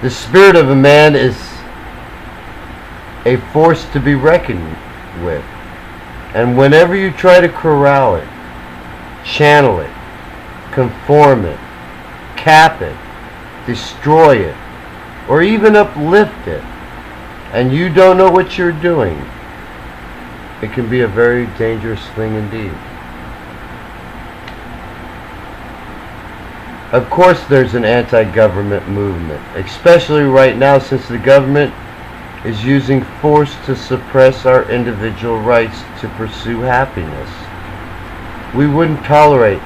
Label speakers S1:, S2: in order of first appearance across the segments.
S1: The spirit of a man is a force to be reckoned with. And whenever you try to corral it, channel it, conform it, cap it, destroy it, or even uplift it, and you don't know what you're doing, it can be a very dangerous thing indeed. Of course there's an anti-government movement, especially right now since the government is using force to suppress our individual rights to pursue happiness. We wouldn't tolerate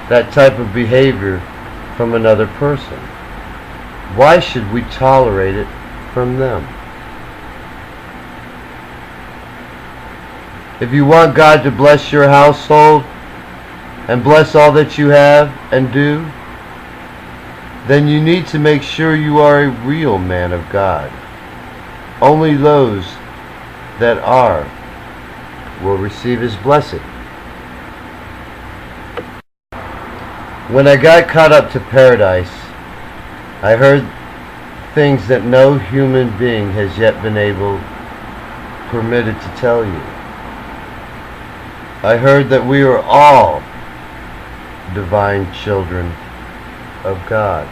S1: that type of behavior from another person. Why should we tolerate it from them? If you want God to bless your household and bless all that you have and do, then you need to make sure you are a real man of God. Only those that are will receive His blessing. When I got caught up to paradise, I heard things that no human being has yet been permitted to tell you. I heard that we are all divine children of God.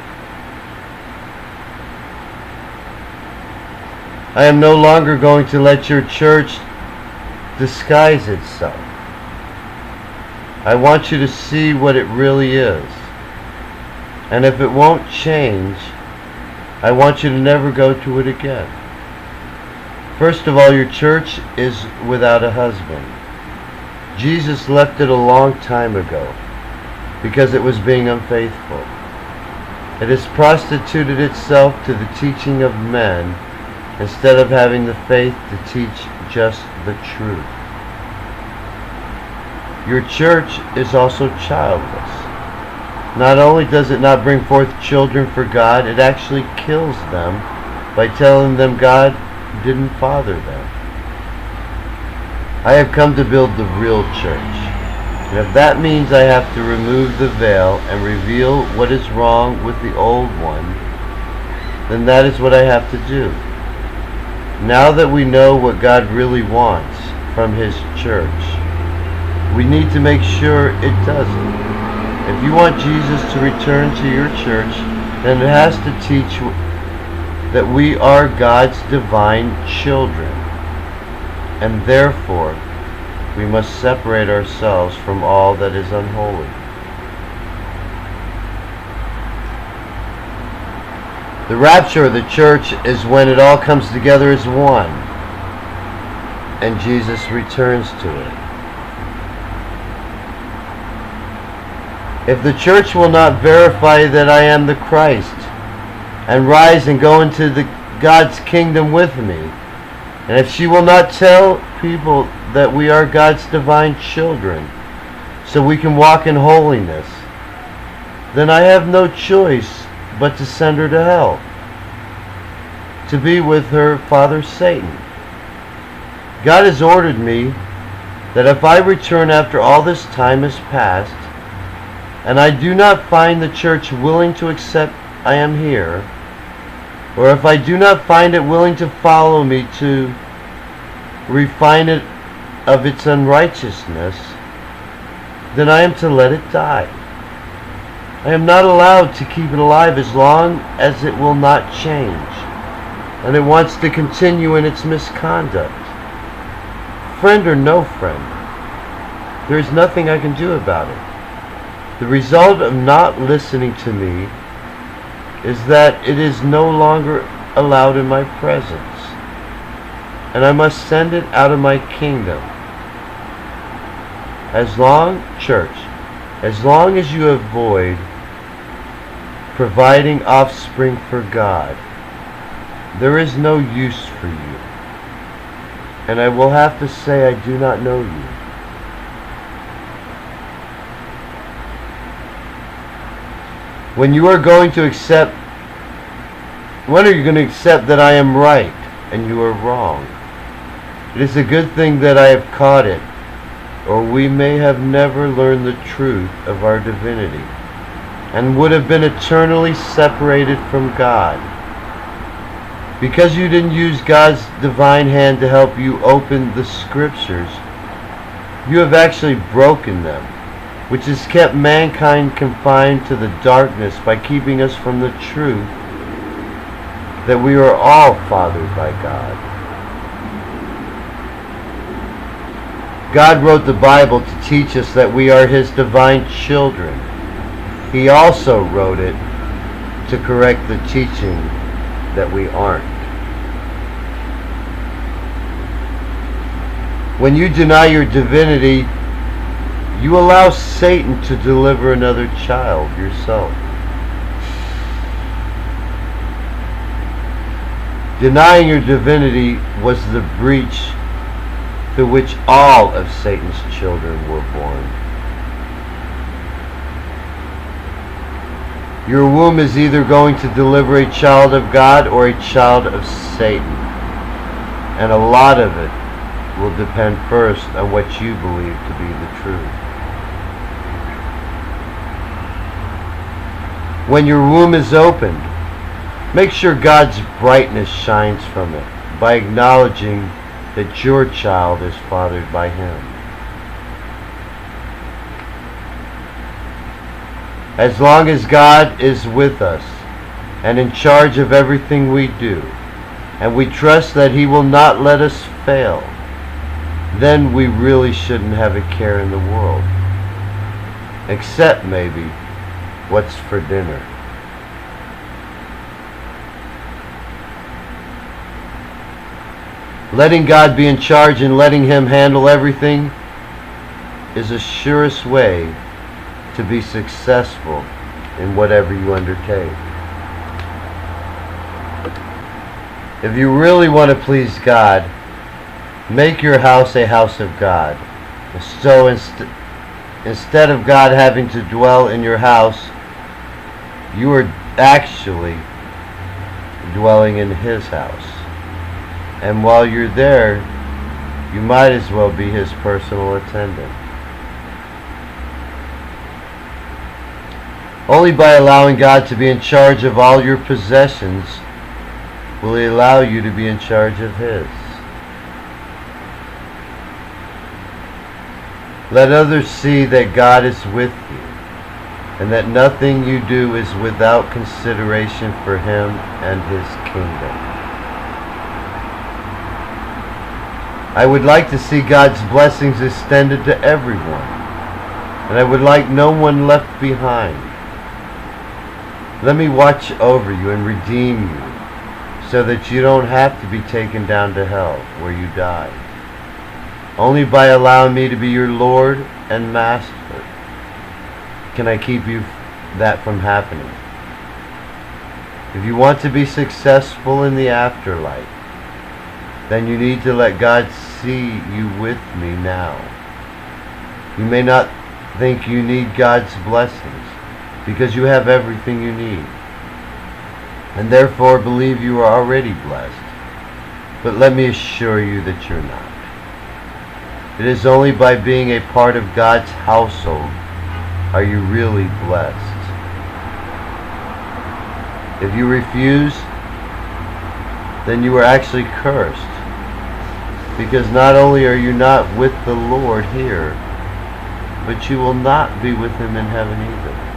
S1: I am no longer going to let your church disguise itself. I want you to see what it really is. And if it won't change, I want you to never go to it again. First of all, your church is without a husband. Jesus left it a long time ago because it was being unfaithful. It has prostituted itself to the teaching of men instead of having the faith to teach just the truth. Your church is also childless. Not only does it not bring forth children for God, it actually kills them by telling them God didn't father them. I have come to build the real church. And if that means I have to remove the veil and reveal what is wrong with the old one, then that is what I have to do. Now that we know what God really wants from His church, we need to make sure it doesn't. If you want Jesus to return to your church, then it has to teach that we are God's divine children, and therefore we must separate ourselves from all that is unholy. The rapture of the church is when it all comes together as one, and Jesus returns to it. If the church will not verify that I am the Christ and rise and go into God's kingdom with me, and if she will not tell people that we are God's divine children so we can walk in holiness, then I have no choice but to send her to hell, to be with her father Satan. God has ordered me that if I return after all this time has passed, and I do not find the church willing to accept I am here, or if I do not find it willing to follow me to refine it of its unrighteousness, then I am to let it die. I am not allowed to keep it alive as long as it will not change, and it wants to continue in its misconduct. Friend or no friend, there is nothing I can do about it. The result of not listening to me is that it is no longer allowed in my presence, and I must send it out of my kingdom. As long as you avoid providing offspring for God, there is no use for you. And I will have to say I do not know you. When are you going to accept that I am right and you are wrong? It is a good thing that I have caught it, or we may have never learned the truth of our divinity, and would have been eternally separated from God. Because you didn't use God's divine hand to help you open the scriptures, you have actually broken them, which has kept mankind confined to the darkness by keeping us from the truth that we are all fathered by God. God wrote the Bible to teach us that we are His divine children. He also wrote it to correct the teaching that we aren't. When you deny your divinity, you allow Satan to deliver another child, yourself. Denying your divinity was the breach through which all of Satan's children were born. Your womb is either going to deliver a child of God or a child of Satan. And a lot of it will depend first on what you believe to be the truth. When your womb is opened, make sure God's brightness shines from it by acknowledging that your child is fathered by Him. As long as God is with us and in charge of everything we do, and we trust that He will not let us fail, then we really shouldn't have a care in the world. Except maybe what's for dinner. Letting God be in charge and letting Him handle everything is the surest way to be successful in whatever you undertake. If you really want to please God, make your house a house of God. So instead of God having to dwell in your house, you are actually dwelling in His house. And while you're there, you might as well be His personal attendant. Only by allowing God to be in charge of all your possessions will He allow you to be in charge of His. Let others see that God is with you, and that nothing you do is without consideration for Him and His kingdom. I would like to see God's blessings extended to everyone, and I would like no one left behind. Let me watch over you and redeem you, so that you don't have to be taken down to hell, where you die. Only by allowing me to be your Lord and Master can I keep that from happening. If you want to be successful in the afterlife, then you need to let God see you with me now. You may not think you need God's blessings, because you have everything you need, and therefore believe you are already blessed. But let me assure you that you're not. It is only by being a part of God's household are you really blessed. If you refuse, then you are actually cursed, because not only are you not with the Lord here, but you will not be with Him in heaven either.